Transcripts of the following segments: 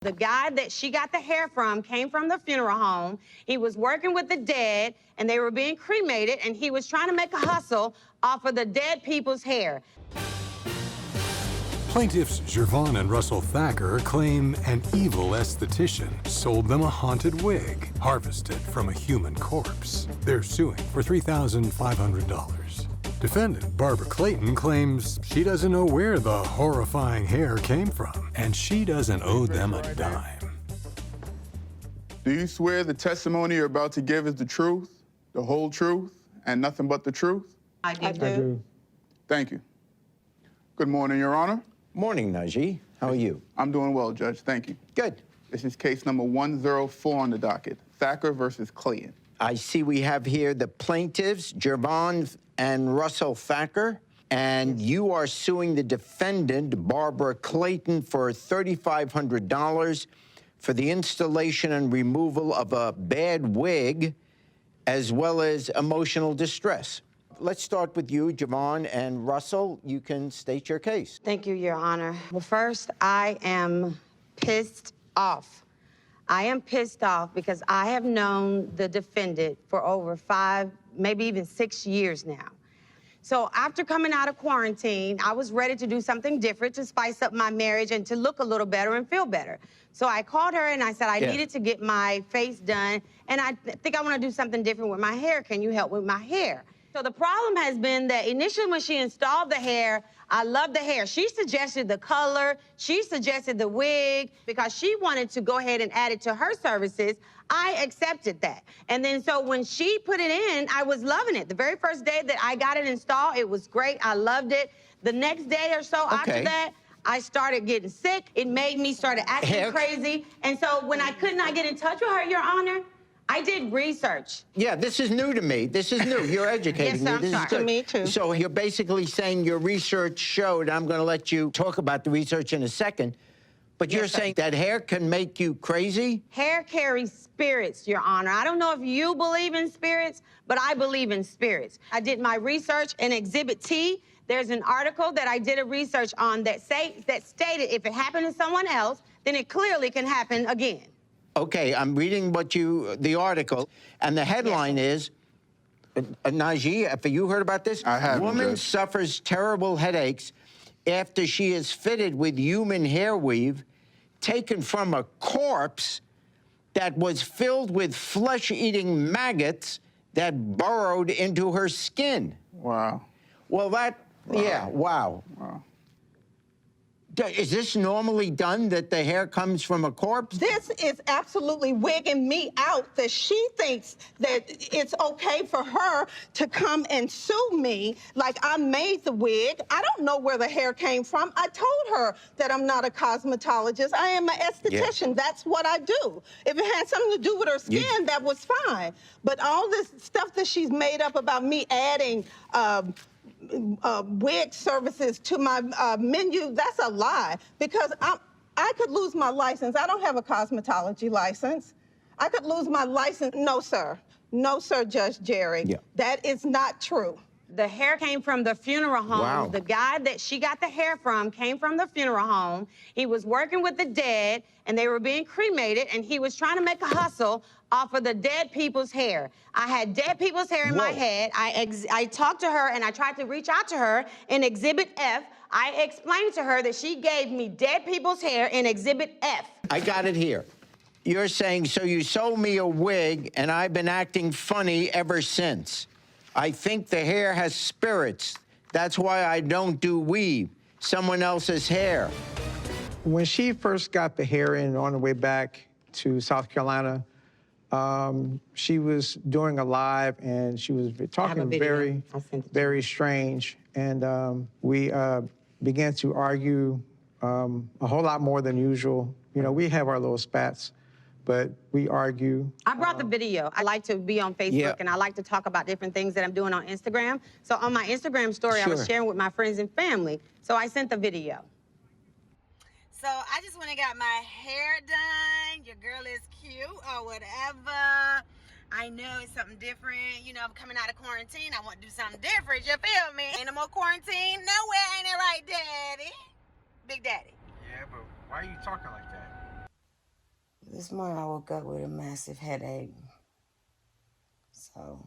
The guy that she got the hair from came from the funeral home. He was working with the dead, and they were being cremated, and he was trying to make a hustle off of the dead people's hair. Plaintiffs Jervonne and Russell Thacker claim an evil esthetician sold them a haunted wig harvested from a human corpse. They're suing for $3,500. Defendant Barbara Clayton claims she doesn't know where the horrifying hair came from, and she doesn't owe them a dime. Do you swear the testimony you're about to give is the truth, the whole truth, and nothing but the truth? I do. Thank you. Good morning, Your Honor. Morning, Najee. How are you? I'm doing well, Judge. Thank you. Good. This is case number 104 on the docket, Thacker versus Clayton. I see we have here the plaintiffs, Jervonne and Russell Thacker, and you are suing the defendant, Barbara Clayton, for $3,500 for the installation and removal of a bad wig, as well as emotional distress. Let's start with you, Jervonne and Russell. You can state your case. Thank you, Your Honor. Well, first, I am pissed off. I am pissed off because I have known the defendant for over 5, maybe even 6 years now. So after coming out of quarantine, I was ready to do something different to spice up my marriage and to look a little better and feel better. So I called her and I said I needed to get my face done, and I think I want to do something different with my hair. Can you help with my hair? So the problem has been that initially when she installed the hair, I loved the hair. She suggested the color, she suggested the wig, because she wanted to go ahead and add it to her services. I accepted that. And then so when she put it in, I was loving it. The very first day that I got it installed, it was great. I loved it. The next day or so after that, I started getting sick. It made me start acting crazy. And so when I could not get in touch with her, Your Honor, I did research. Yeah, this is new to me. This is new. You're educating me. This is good. To me, too. So you're basically saying your research showed, I'm going to let you talk about the research in a second, but you're saying that hair can make you crazy? Hair carries spirits, Your Honor. I don't know if you believe in spirits, but I believe in spirits. I did my research in Exhibit T. There's an article that I did a research on that stated if it happened to someone else, then it clearly can happen again. Okay, I'm reading the article, and the headline is, Najee, have you heard about this? I haven't. Woman suffers terrible headaches after she is fitted with human hair weave taken from a corpse that was filled with flesh-eating maggots that burrowed into her skin. Wow. Well, wow. Is this normally done, that the hair comes from a corpse? This is absolutely wigging me out that she thinks that it's okay for her to come and sue me like I made the wig. I don't know where the hair came from. I told her that I'm not a cosmetologist. I am an esthetician. Yeah. That's what I do. If it had something to do with her skin, that was fine. But all this stuff that she's made up about me adding wig services to my menu, that's a lie, because I could lose my license. I don't have a cosmetology license. I could lose my license. No, sir. No, sir, Judge Jerry. Yeah. That is not true. The hair came from the funeral home. Wow. The guy that she got the hair from came from the funeral home. He was working with the dead, and they were being cremated, and he was trying to make a hustle off of the dead people's hair. I had dead people's hair in my head. I talked to her, and I tried to reach out to her in Exhibit F. I explained to her that she gave me dead people's hair in Exhibit F. I got it here. You're saying, so you sold me a wig, and I've been acting funny ever since. I think the hair has spirits. That's why I don't do weave, someone else's hair. When she first got the hair in on the way back to South Carolina, she was doing a live, and she was talking very strange. And we began to argue a whole lot more than usual. You know, we have our little spats, but we argue. I brought the video. I like to be on Facebook, and I like to talk about different things that I'm doing on Instagram. So on my Instagram story, I was sharing with my friends and family. So I sent the video. So I just went and got my hair done. Your girl is cute or whatever. I know it's something different. You know, I'm coming out of quarantine. I want to do something different. You feel me? Ain't no more quarantine. Nowhere, ain't it right, Daddy? Big Daddy. Yeah, but why are you talking like that? This morning I woke up with a massive headache. So.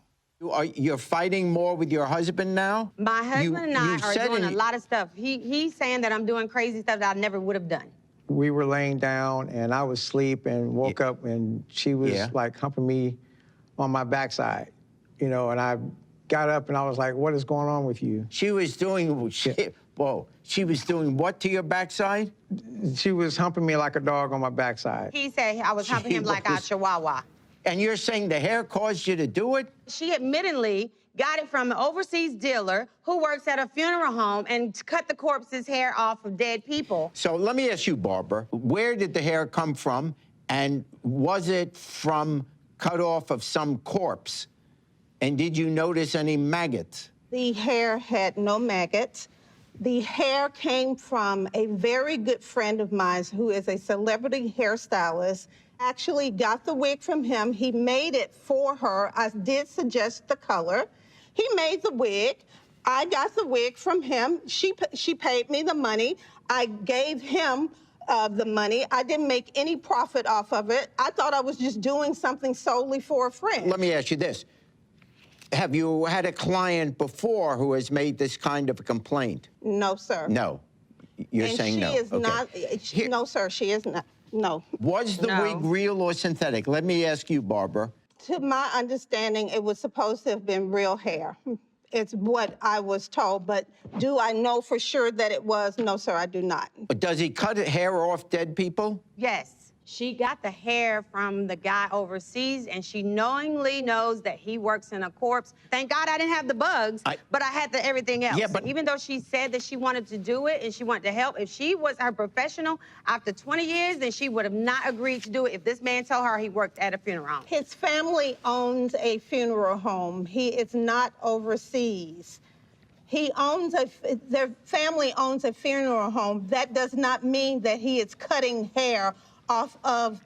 You're fighting more with your husband now? My husband and I are doing a lot of stuff. He's saying that I'm doing crazy stuff that I never would have done. We were laying down, and I was asleep and woke up, and she was like humping me on my backside, you know, and I got up and I was like, what is going on with you? She was doing, she was doing what to your backside? She was humping me like a dog on my backside. He said I was humping him like a chihuahua. And you're saying the hair caused you to do it? She admittedly got it from an overseas dealer who works at a funeral home and cut the corpse's hair off of dead people. So let me ask you, Barbara, where did the hair come from? And was it from cut off of some corpse? And did you notice any maggots? The hair had no maggots. The hair came from a very good friend of mine who is a celebrity hairstylist. Actually got the wig from him. He made it for her. I did suggest the color. He made the wig. I got the wig from him. She paid me the money. I gave him the money. I didn't make any profit off of it. I thought I was just doing something solely for a friend. Let me ask you this. Have you had a client before who has made this kind of a complaint? No, sir. No. You're saying no. She is not. No, sir, she is not. No. Was the wig real or synthetic? Let me ask you, Barbara. To my understanding, it was supposed to have been real hair. It's what I was told, but do I know for sure that it was? No, sir, I do not. Does he cut hair off dead people? Yes. She got the hair from the guy overseas, and she knowingly knows that he works in a corpse. Thank God I didn't have the bugs, but I had the everything else. Yeah, but even though she said that she wanted to do it and she wanted to help, if she was her professional after 20 years, then she would have not agreed to do it if this man told her he worked at a funeral home. His family owns a funeral home. He is not overseas. Their family owns a funeral home. That does not mean that he is cutting hair off of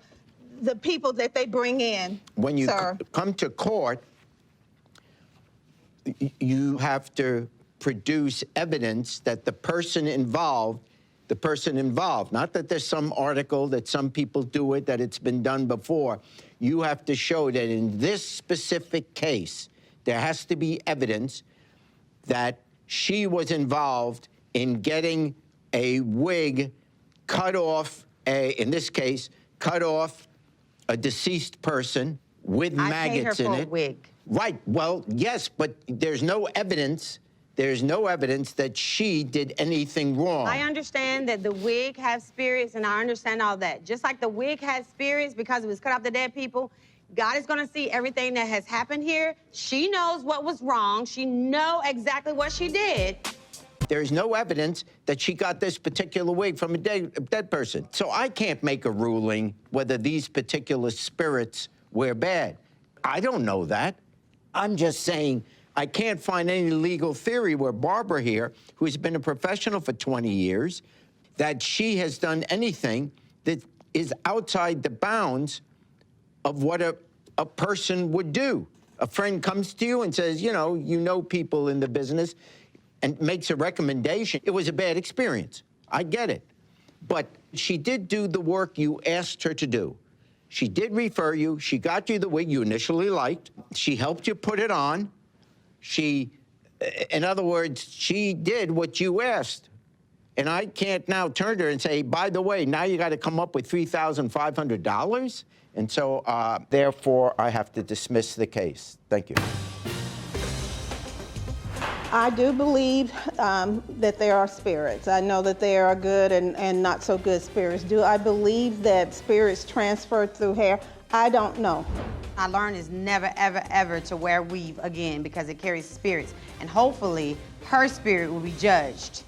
the people that they bring in. When you come to court, you have to produce evidence that the person involved, not that there's some article that some people do it, that it's been done before. You have to show that in this specific case, there has to be evidence that she was involved in getting a wig cut off, in this case, cut off a deceased person with maggots in it. I paid her for a wig. Right. Well, yes, but there's no evidence. There's no evidence that she did anything wrong. I understand that the wig has spirits, and I understand all that. Just like the wig has spirits because it was cut off the dead people, God is going to see everything that has happened here. She knows what was wrong. She knows exactly what she did. There's no evidence that she got this particular wig from a dead person. So I can't make a ruling whether these particular spirits were bad. I don't know that. I'm just saying I can't find any legal theory where Barbara here, who's been a professional for 20 years, that she has done anything that is outside the bounds of what a person would do. A friend comes to you and says, you know people in the business, and makes a recommendation. It was a bad experience. I get it. But she did do the work you asked her to do. She did refer you. She got you the wig you initially liked. She helped you put it on. In other words, she did what you asked. And I can't now turn to her and say, by the way, now you got to come up with $3,500. And so, therefore, I have to dismiss the case. Thank you. I do believe that there are spirits. I know that there are good and not so good spirits. Do I believe that spirits transfer through hair? I don't know. I learned is never, ever, ever to wear weave again because it carries spirits. And hopefully, her spirit will be judged.